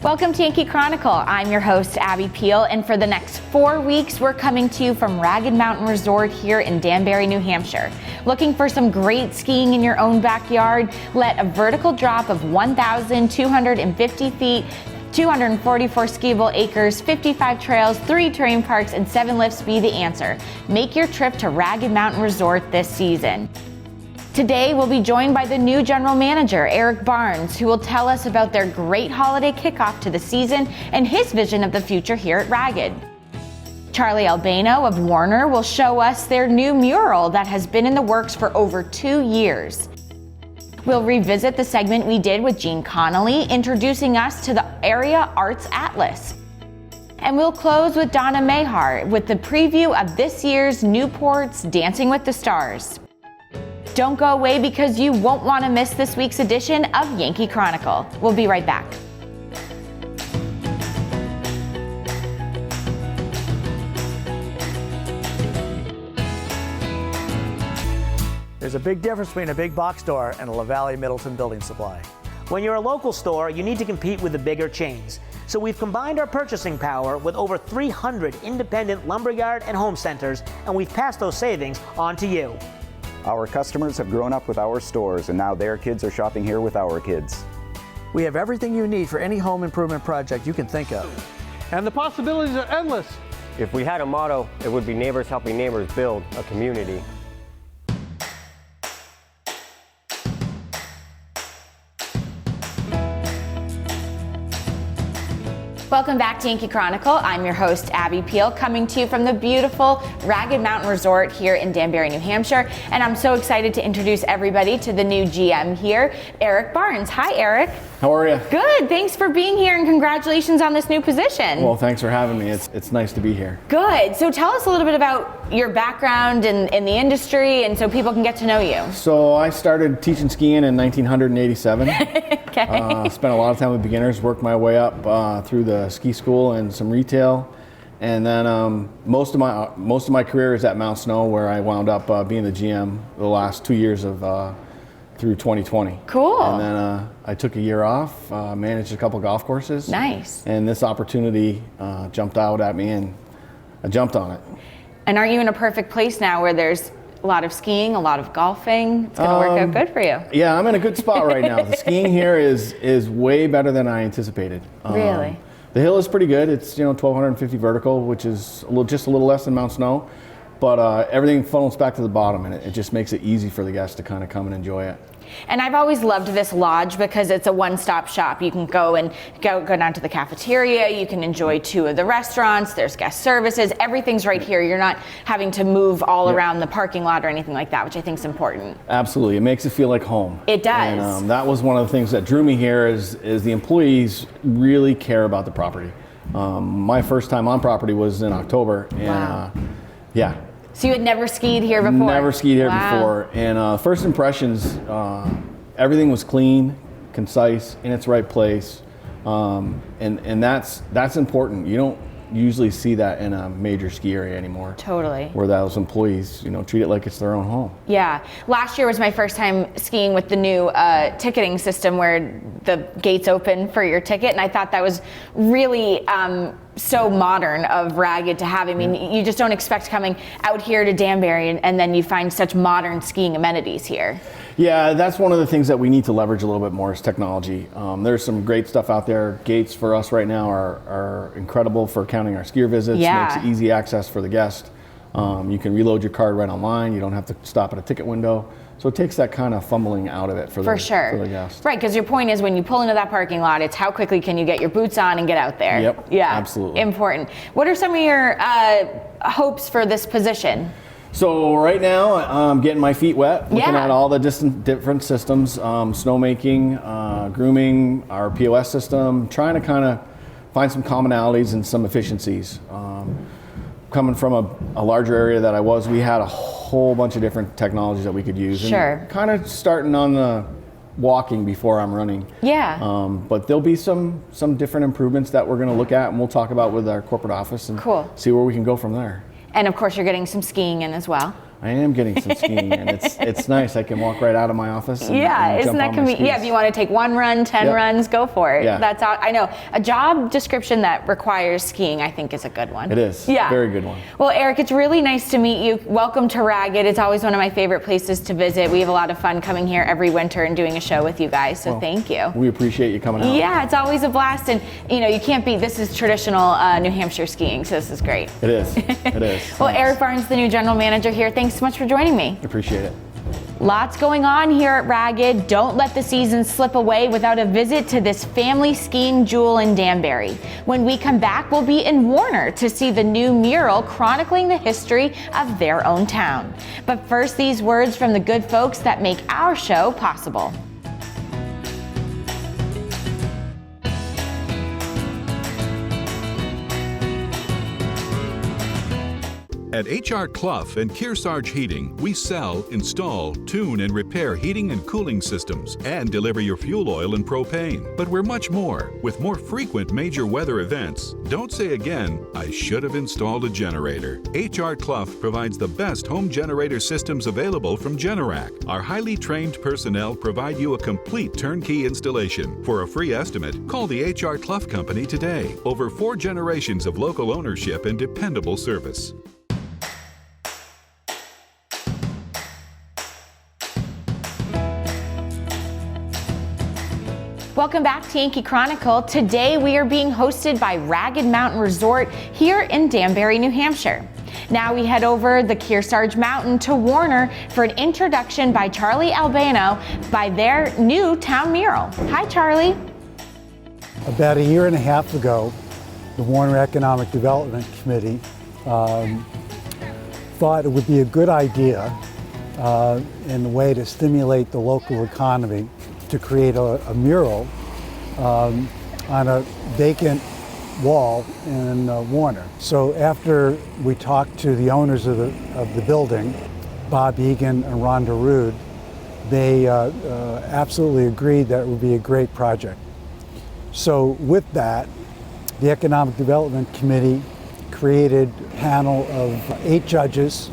Welcome to Yankee Chronicle. I'm your host, Abby Peel, and for the next 4 weeks, we're coming to you from Ragged Mountain Resort here in Danbury, New Hampshire. Looking for some great skiing in your own backyard? Let a vertical drop of 1,250 feet, 244 skiable acres, 55 trails, 3 terrain parks, and 7 lifts be the answer. Make your trip to Ragged Mountain Resort this season. Today, we'll be joined by the new general manager, Eric Barnes, who will tell us about their great holiday kickoff to the season and his vision of the future here at Ragged. Charlie Albano of Warner will show us their new mural that has been in the works for over 2 years. We'll revisit the segment we did with Gene Connolly, introducing us to the Area Arts Atlas. And we'll close with Donna Mahar with the preview of this year's Newport's Dancing with the Stars. Don't go away because you won't want to miss this week's edition of Yankee Chronicle. We'll be right back. There's a big difference between a big box store and a LaValle Middleton building supply. When you're a local store, you need to compete with the bigger chains. So we've combined our purchasing power with over 300 independent lumberyard and home centers, and we've passed those savings on to you. Our customers have grown up with our stores, and now their kids are shopping here with our kids. We have everything you need for any home improvement project you can think of. And the possibilities are endless. If we had a motto, it would be neighbors helping neighbors build a community. Welcome back to Yankee Chronicle. I'm your host, Abby Peel, coming to you from the beautiful Ragged Mountain Resort here in Danbury, New Hampshire. And I'm so excited to introduce everybody to the new GM here, Eric Barnes. Hi, Eric. How are you? Good. Thanks for being here and congratulations on this new position. Well, thanks for having me. It's nice to be here. Good. So tell us a little bit about your background in the industry and so people can get to know you. So I started teaching skiing in 1987. Okay. Spent a lot of time with beginners, worked my way up through the ski school and some retail. And then most of my career is at Mount Snow, where I wound up being the GM the last 2 years of through 2020. Cool. And then I took a year off, managed a couple golf courses. Nice. And this opportunity jumped out at me, and I jumped on it. And aren't you in a perfect place now where there's a lot of skiing, a lot of golfing? It's going to work out good for you. Yeah, I'm in a good spot right now. The skiing here is way better than I anticipated. Really? The hill is pretty good. It's 1,250 vertical, which is just a little less than Mount Snow. But everything funnels back to the bottom, and it just makes it easy for the guests to kind of come and enjoy it. And I've always loved this lodge because it's a one-stop shop. You can go down to the cafeteria, you can enjoy 2 of the restaurants, there's guest services, everything's right here. You're not having to move all around the parking lot or anything like that, which I think is important. Absolutely, it makes it feel like home. It does. And that was one of the things that drew me here is the employees really care about the property. My first time on property was in October, and wow. Yeah. So you had never skied here before? Never skied here wow. before. And first impressions, everything was clean, concise, in its right place. And that's important. You don't usually see that in a major ski area anymore. Totally. Where those employees, treat it like it's their own home. Yeah. Last year was my first time skiing with the new ticketing system where the gates open for your ticket. And I thought that was really so modern of Ragged to have. I mean, you just don't expect coming out here to Danbury and then you find such modern skiing amenities here. Yeah, that's one of the things that we need to leverage a little bit more is technology. There's some great stuff out there. Gates for us right now are incredible for counting our skier visits. Yeah. Makes easy access for the guest. You can reload your card right online. You don't have to stop at a ticket window. So it takes that kind of fumbling out of it for the guest. Right, because your point is when you pull into that parking lot, it's how quickly can you get your boots on and get out there. Yep, yeah, absolutely. Important. What are some of your hopes for this position? So right now, I'm getting my feet wet, looking Yeah. at all the different systems, snowmaking, grooming, our POS system, trying to kind of find some commonalities and some efficiencies. Coming from a larger area that I was, we had a whole bunch of different technologies that we could use. Sure. And kind of starting on the walking before I'm running. Yeah. But there'll be some different improvements that we're going to look at and we'll talk about with our corporate office and Cool. see where we can go from there. And of course, you're getting some skiing in as well. I am getting some skiing, and it's nice. I can walk right out of my office. And, yeah, and isn't jump that on my convenient? Yeah, skis. if you want to take 1 run, 10 runs, go for it. Yeah. That's all. I know a job description that requires skiing, I think, is a good one. It is. Yeah, Very good one. Well, Eric, it's really nice to meet you. Welcome to Ragged. It's always one of my favorite places to visit. We have a lot of fun coming here every winter and doing a show with you guys. So thank you. We appreciate you coming out. Yeah, it's always a blast, and you can't beat. This is traditional New Hampshire skiing, so this is great. It is. It is. Well, Thanks. Eric Barnes, the new general manager here. Thanks so much for joining me. Appreciate it. Lots going on here at Ragged. Don't let the season slip away without a visit to this family skiing jewel in Danbury. When we come back, we'll be in Warner to see the new mural chronicling the history of their own town. But first, these words from the good folks that make our show possible. At H.R. Clough and Kearsarge Heating, we sell, install, tune, and repair heating and cooling systems and deliver your fuel oil and propane. But we're much more. With more frequent major weather events, don't say again, I should have installed a generator. H.R. Clough provides the best home generator systems available from Generac. Our highly trained personnel provide you a complete turnkey installation. For a free estimate, call the H.R. Clough Company today. Over 4 generations of local ownership and dependable service. Welcome back to Yankee Chronicle. Today we are being hosted by Ragged Mountain Resort here in Danbury, New Hampshire. Now we head over the Kearsarge Mountain to Warner for an introduction by Charlie Albano by their new town mural. Hi, Charlie. About a year and a half ago, the Warner Economic Development Committee thought it would be a good idea in a way to stimulate the local economy to create a mural on a vacant wall in Warner. So after we talked to the owners of the building, Bob Egan and Rhonda Rood, they absolutely agreed that it would be a great project. So with that, the Economic Development Committee created a panel of 8 judges,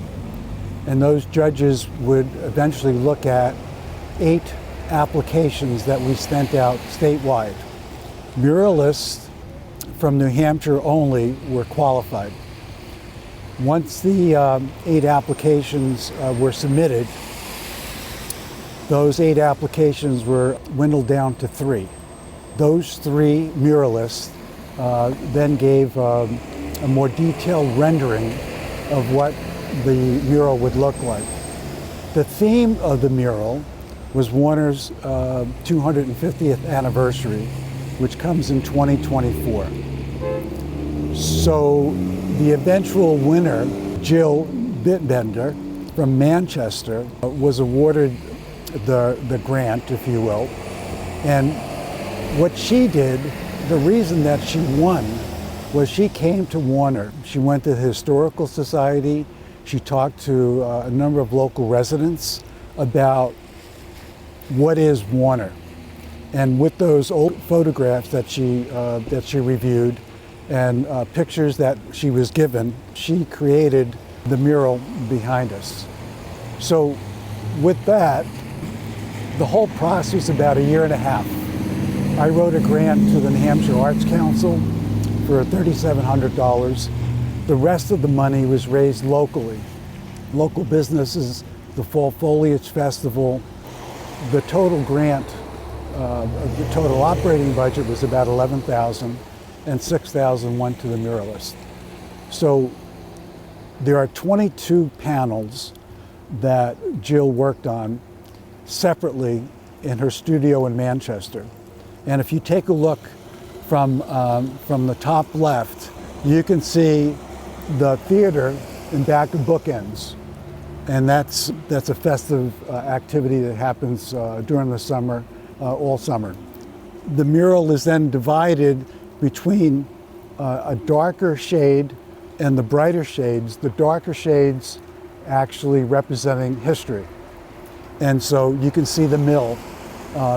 and those judges would eventually look at 8 applications that we sent out statewide. Muralists from New Hampshire only were qualified. Once the 8 applications were submitted, those 8 applications were dwindled down to 3. Those 3 muralists then gave a more detailed rendering of what the mural would look like. The theme of the mural was Warner's 250th anniversary, which comes in 2024. So the eventual winner, Jill Bitbender from Manchester, was awarded the grant, if you will. And what she did, the reason that she won, was she came to Warner. She went to the Historical Society. She talked to a number of local residents about what is Warner. And with those old photographs that she reviewed and pictures that she was given, she created the mural behind us. So with that, the whole process was about a year and a half. I wrote a grant to the New Hampshire Arts Council for $3,700. The rest of the money was raised locally. Local businesses, the Fall Foliage Festival. The total grant, the total operating budget was about $11,000, and $6,000 went to the muralist. So there are 22 panels that Jill worked on separately in her studio in Manchester. And if you take a look from the top left, you can see the theater in back of Bookends. And that's a festive activity that happens during the summer, all summer. The mural is then divided between a darker shade and the brighter shades. The darker shades actually representing history. And so you can see the mill.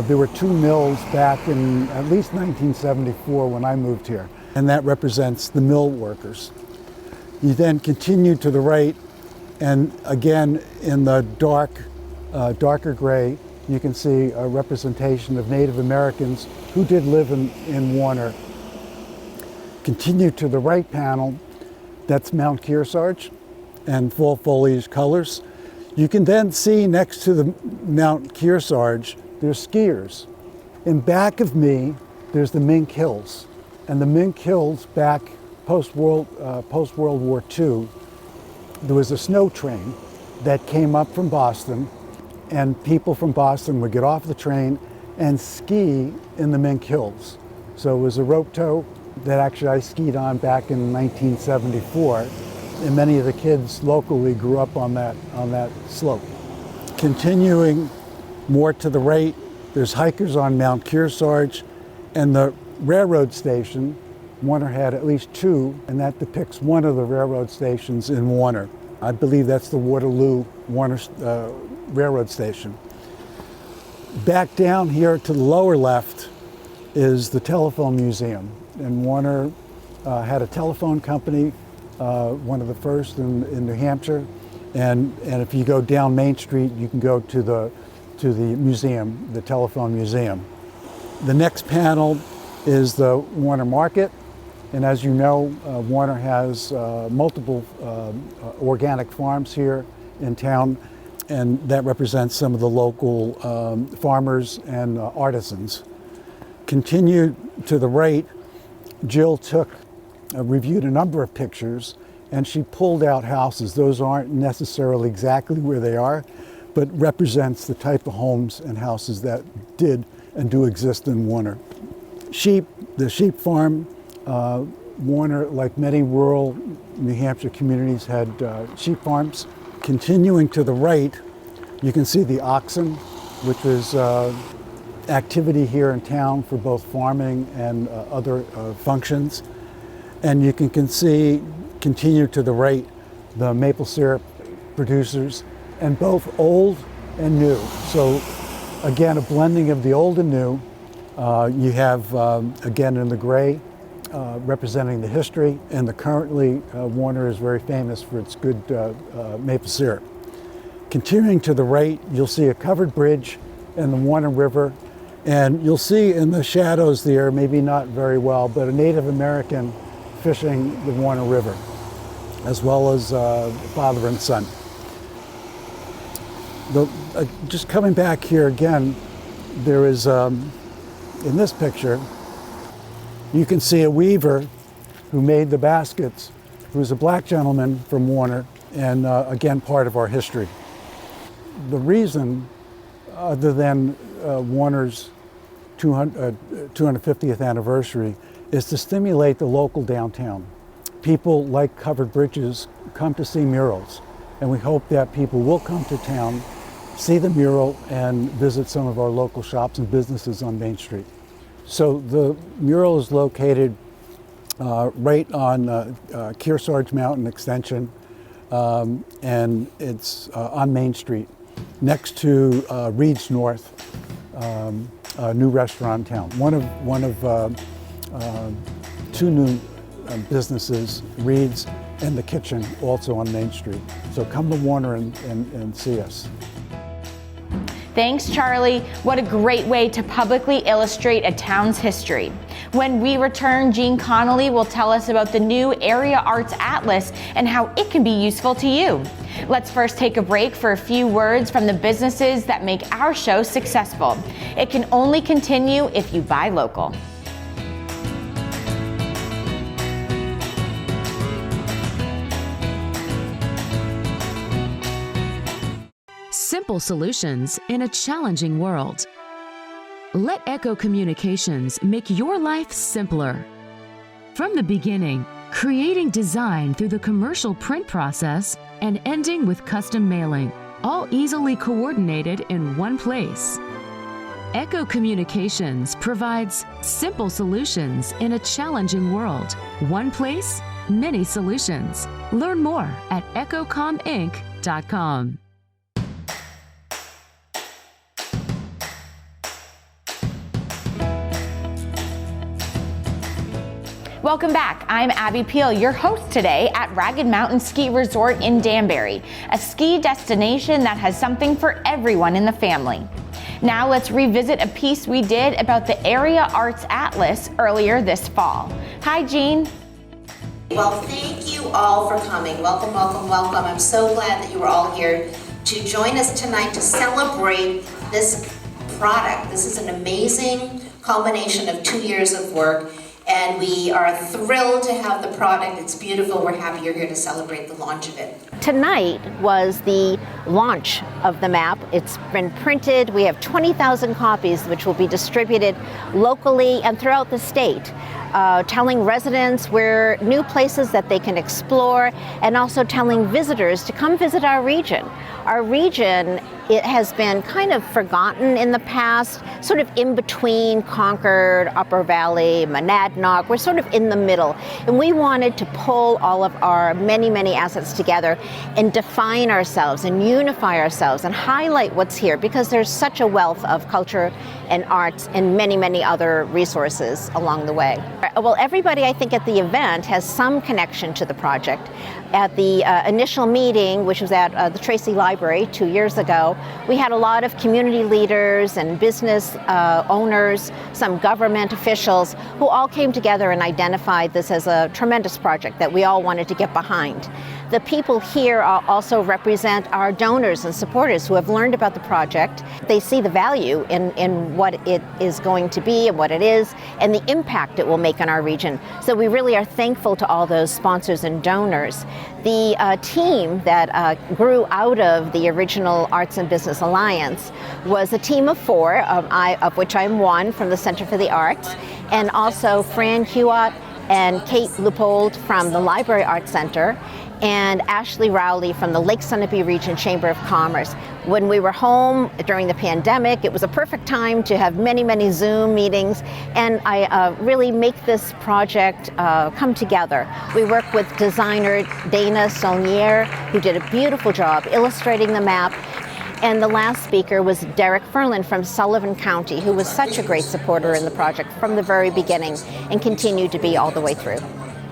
There were 2 mills back in at least 1974 when I moved here, and that represents the mill workers. You then continue to the right, And again, in the darker gray, you can see a representation of Native Americans who did live in Warner. Continue to the right panel, that's Mount Kearsarge and fall foliage colors. You can then see next to the Mount Kearsarge, there's skiers. In back of me, there's the Mink Hills. And the Mink Hills back post-World War II, there was a snow train that came up from Boston, and people from Boston would get off the train and ski in the Mink Hills. So it was a rope tow that actually I skied on back in 1974, and many of the kids locally grew up on that slope. Continuing more to the right, there's hikers on Mount Kearsarge, and the railroad station, Warner had at least two, and that depicts one of the railroad stations in Warner. I believe that's the Waterloo Warner railroad station. Back down here to the lower left is the Telephone Museum. And Warner had a telephone company, one of the first in New Hampshire. And if you go down Main Street, you can go to the museum, the Telephone Museum. The next panel is the Warner Market. And as you know, Warner has multiple organic farms here in town, and that represents some of the local farmers and artisans. Continue to the right, Jill reviewed a number of pictures, and she pulled out houses. Those aren't necessarily exactly where they are, but represents the type of homes and houses that did and do exist in Warner. Sheep, the sheep farm, Warner, like many rural New Hampshire communities, had sheep farms. Continuing to the right, you can see the oxen, which was activity here in town for both farming and other functions. And you can continue to the right, the maple syrup producers, and both old and new. So again, a blending of the old and new. You have, again, in the gray, representing the history, and currently Warner is very famous for its good maple syrup. Continuing to the right, you'll see a covered bridge and the Warner River, and you'll see in the shadows there, maybe not very well, but a Native American fishing the Warner River, as well as father and son. Just coming back here again, there is, in this picture, you can see a weaver who made the baskets, who was a black gentleman from Warner, and again, part of our history. The reason, other than Warner's 250th anniversary, is to stimulate the local downtown. People like covered bridges come to see murals, and we hope that people will come to town, see the mural, and visit some of our local shops and businesses on Main Street. So the mural is located right on Kearsarge Mountain Extension, and it's on Main Street, next to Reed's North, a new restaurant in town. One of two new businesses, Reed's and The Kitchen, also on Main Street. So come to Warner and see us. Thanks, Charlie. What a great way to publicly illustrate a town's history. When we return, Jean Connolly will tell us about the new Area Arts Atlas and how it can be useful to you. Let's first take a break for a few words from the businesses that make our show successful. It can only continue if you buy local. Simple solutions in a challenging world. Let Echo Communications make your life simpler. From the beginning, creating design through the commercial print process and ending with custom mailing, all easily coordinated in one place. Echo Communications provides simple solutions in a challenging world. One place, many solutions. Learn more at echocominc.com. Welcome back. I'm Abby Peel, your host today at Ragged Mountain Ski Resort in Danbury, a ski destination that has something for everyone in the family. Now let's revisit a piece we did about the Area Arts Atlas earlier this fall. Hi, Jean. Well, thank you all for coming. Welcome, welcome, welcome. I'm so glad that you were all here to join us tonight to celebrate this product. This is an amazing culmination of 2 years of work, and we are thrilled to have the product. It's beautiful. We're happy you're here to celebrate the launch of it. Tonight was the launch of the map. It's been printed. We have 20,000 copies which will be distributed locally and throughout the state. Telling residents where new places that they can explore, and also telling visitors to come visit our region. Our region, it has been kind of forgotten in the past, sort of in between Concord, Upper Valley, Monadnock. We're sort of in the middle. And we wanted to pull all of our many, many assets together and define ourselves and unify ourselves and highlight what's here, because there's such a wealth of culture and arts and many, many other resources along the way. Well, everybody, I think, at the event has some connection to the project. At the initial meeting, which was at the Tracy Library 2 years ago, we had a lot of community leaders and business owners, some government officials, who all came together and identified this as a tremendous project that we all wanted to get behind. The people here also represent our donors and supporters who have learned about the project. They see the value in what it is going to be and what it is, and the impact it will make on our region. So we really are thankful to all those sponsors and donors. The team that grew out of the original Arts and Business Alliance was a team of 4, of which I'm one from the Center for the Arts, and also Fran Hewitt and Kate Leupold from the Library Arts Center, and Ashley Rowley from the Lake Sunapee Region Chamber of Commerce. When we were home during the pandemic, it was a perfect time to have many, many Zoom meetings, and I really make this project come together. We work with designer Dana Saulnier, who did a beautiful job illustrating the map. And the last speaker was Derek Ferland from Sullivan County, who was such a great supporter in the project from the very beginning and continued to be all the way through.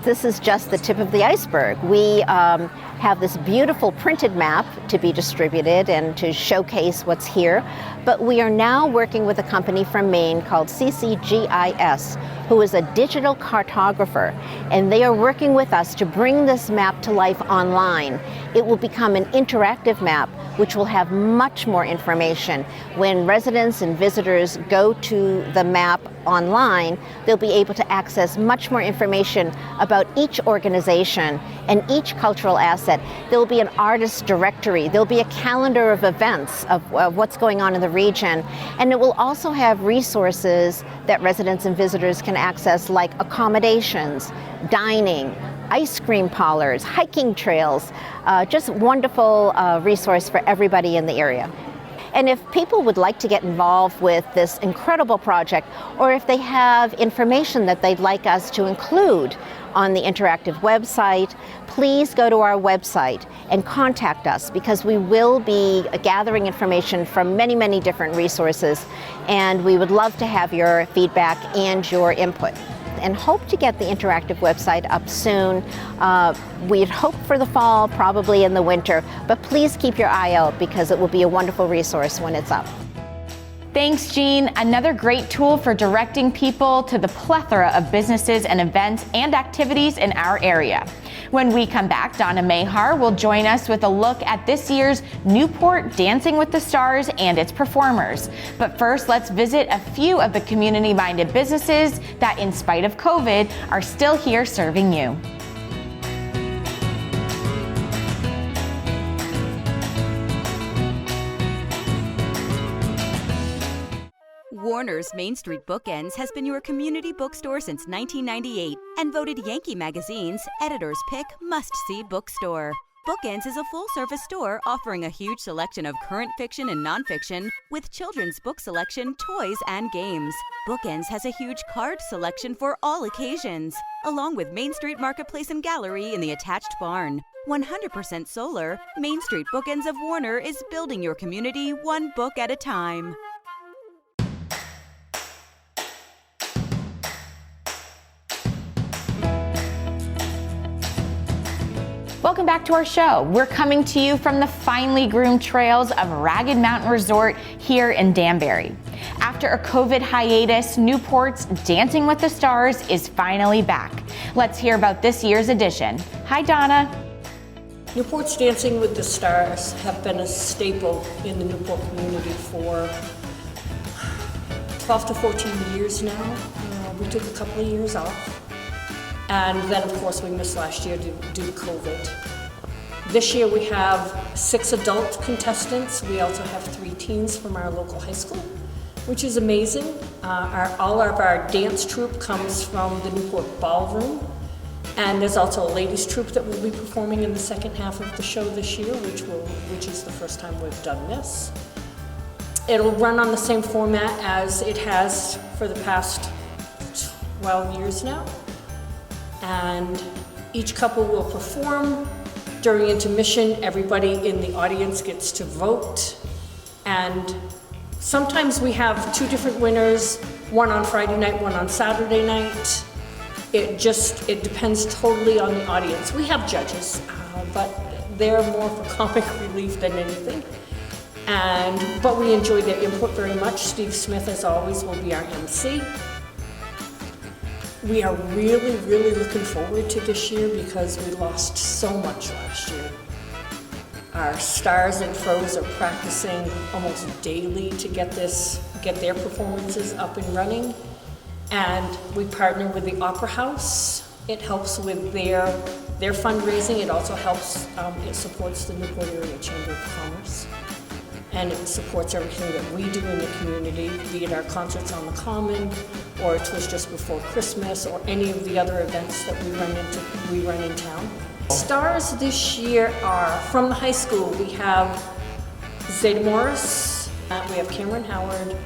This is just the tip of the iceberg. We have this beautiful printed map to be distributed and to showcase what's here, but we are now working with a company from Maine called CCGIS, who is a digital cartographer, and they are working with us to bring this map to life online. It will become an interactive map which will have much more information. When residents and visitors go to the map online, they'll be able to access much more information about each organization and each cultural asset. There will be an artist directory. There'll be a calendar of events of what's going on in the region. And it will also have resources that residents and visitors can access, like accommodations, dining, ice cream parlors, hiking trails, just wonderful resource for everybody in the area. And if people would like to get involved with this incredible project, or if they have information that they'd like us to include on the interactive website, please go to our website and contact us, because we will be gathering information from many, many different resources, and we would love to have your feedback and your input, and hope to get the interactive website up soon. We'd hope for the fall, probably in the winter, but please keep your eye out, because it will be a wonderful resource when it's up. Thanks, Jean. Another great tool for directing people to the plethora of businesses and events and activities in our area. When we come back, Donna Mahar will join us with a look at this year's Newport Dancing with the Stars and its performers. But first, let's visit a few of the community-minded businesses that, in spite of COVID, are still here serving you. Warner's Main Street Bookends has been your community bookstore since 1998 and voted Yankee Magazine's Editor's Pick Must-See Bookstore. Bookends is a full-service store offering a huge selection of current fiction and nonfiction with children's book selection, toys, and games. Bookends has a huge card selection for all occasions, along with Main Street Marketplace and Gallery in the attached barn. 100% solar, Main Street Bookends of Warner is building your community one book at a time. Welcome back to our show. We're coming to you from the finely groomed trails of Ragged Mountain Resort here in Danbury. After a COVID hiatus, Newport's Dancing with the Stars is finally back. Let's hear about this year's edition. Hi, Donna. Newport's Dancing with the Stars have been a staple in the Newport community for 12 to 14 years now. We took a couple of years off. And then, of course, we missed last year due to COVID. This year we have 6 adult contestants. We also have 3 teens from our local high school, which is amazing. All of our dance troupe comes from the Newport Ballroom. And there's also a ladies troupe that will be performing in the second half of the show this year, which is the first time we've done this. It'll run on the same format as it has for the past 12 years now. And each couple will perform. During intermission, everybody in the audience gets to vote. And sometimes we have 2 different winners, one on Friday night, one on Saturday night. It depends totally on the audience. We have judges, but they're more for comic relief than anything. But we enjoy their input very much. Steve Smith, as always, will be our MC. We are really, really looking forward to this year because we lost so much last year. Our stars and pros are practicing almost daily to get their performances up and running. And we partner with the Opera House. It helps with their fundraising. It also helps, it supports the Newport Area Chamber of Commerce. And it supports everything that we do in the community, be it our concerts on the Common, or Twist Just Before Christmas, or any of the other events that we run in town. Stars this year are, from the high school, we have Zeta Morris, we have Cameron Howard,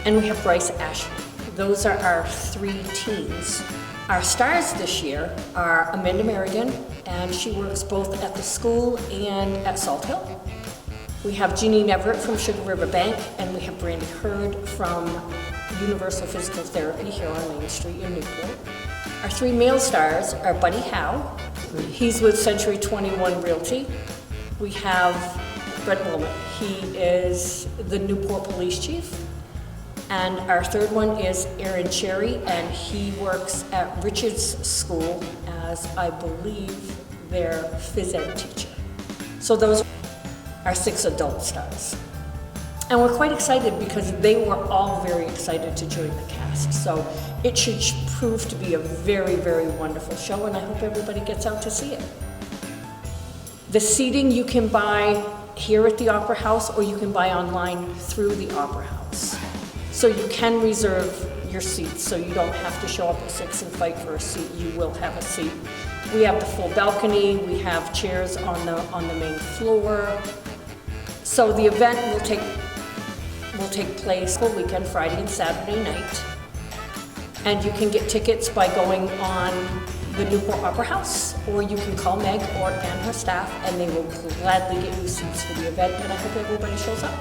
and we have Bryce Ashley. Those are our 3 teens. Our stars this year are Amanda Merrigan, and she works both at the school and at Salt Hill. We have Jeanine Everett from Sugar River Bank, and we have Brandy Hurd from Universal Physical Therapy here on Main Street in Newport. Our 3 male stars are Buddy Howe. He's with Century 21 Realty. We have Brett Wilmot. He is the Newport Police Chief. And our 3rd one is Aaron Cherry, and he works at Richards School as, I believe, their phys ed teacher. So those are 6 adult stars. And we're quite excited because they were all very excited to join the cast. So it should prove to be a very, very wonderful show, and I hope everybody gets out to see it. The seating you can buy here at the Opera House, or you can buy online through the Opera House. So you can reserve your seats, so you don't have to show up at 6 and fight for a seat. You will have a seat. We have the full balcony. We have chairs on the main floor. So the event will take place full weekend, Friday and Saturday night. And you can get tickets by going on the Newport Opera House, or you can call Meg and her staff, and they will gladly get you seats for the event, and I hope everybody shows up.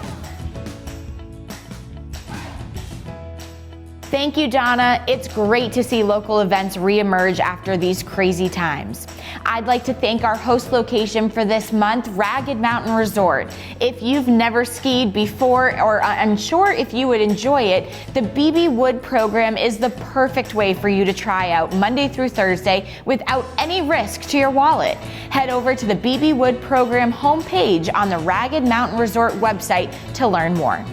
Thank you, Donna. It's great to see local events reemerge after these crazy times. I'd like to thank our host location for this month, Ragged Mountain Resort. If you've never skied before or unsure if you would enjoy it, the BB Wood program is the perfect way for you to try out Monday through Thursday without any risk to your wallet. Head over to the BB Wood program homepage on the Ragged Mountain Resort website to learn more.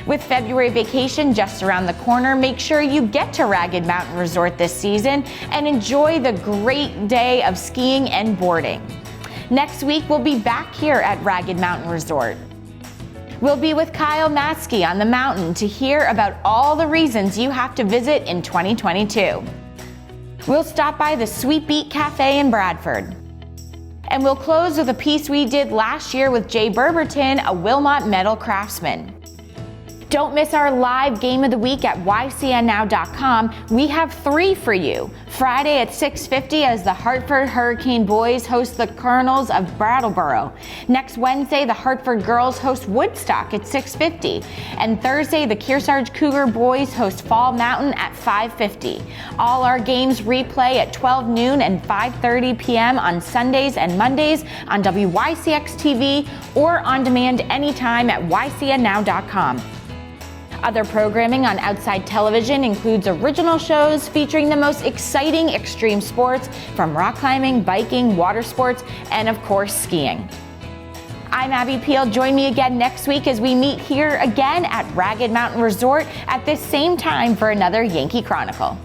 With February vacation just around the corner, make sure you get to Ragged Mountain Resort this season and enjoy the great day of skiing and boarding. Next week, we'll be back here at Ragged Mountain Resort. We'll be with Kyle Maskey on the mountain to hear about all the reasons you have to visit in 2022. We'll stop by the Sweet Beet Cafe in Bradford. And we'll close with a piece we did last year with Jay Burberton, a Wilmot metal craftsman. Don't miss our live game of the week at ycnnow.com. We have 3 for you. Friday at 6:50 as the Hartford Hurricane Boys host the Colonels of Brattleboro. Next Wednesday, the Hartford Girls host Woodstock at 6:50. And Thursday, the Kearsarge Cougar Boys host Fall Mountain at 5:50. All our games replay at 12 noon and 5:30 p.m. on Sundays and Mondays on WYCX TV or on demand anytime at ycnnow.com. Other programming on Outside Television includes original shows featuring the most exciting extreme sports from rock climbing, biking, water sports, and of course skiing. I'm Abby Peel. Join me again next week as we meet here again at Ragged Mountain Resort at this same time for another Yankee Chronicle.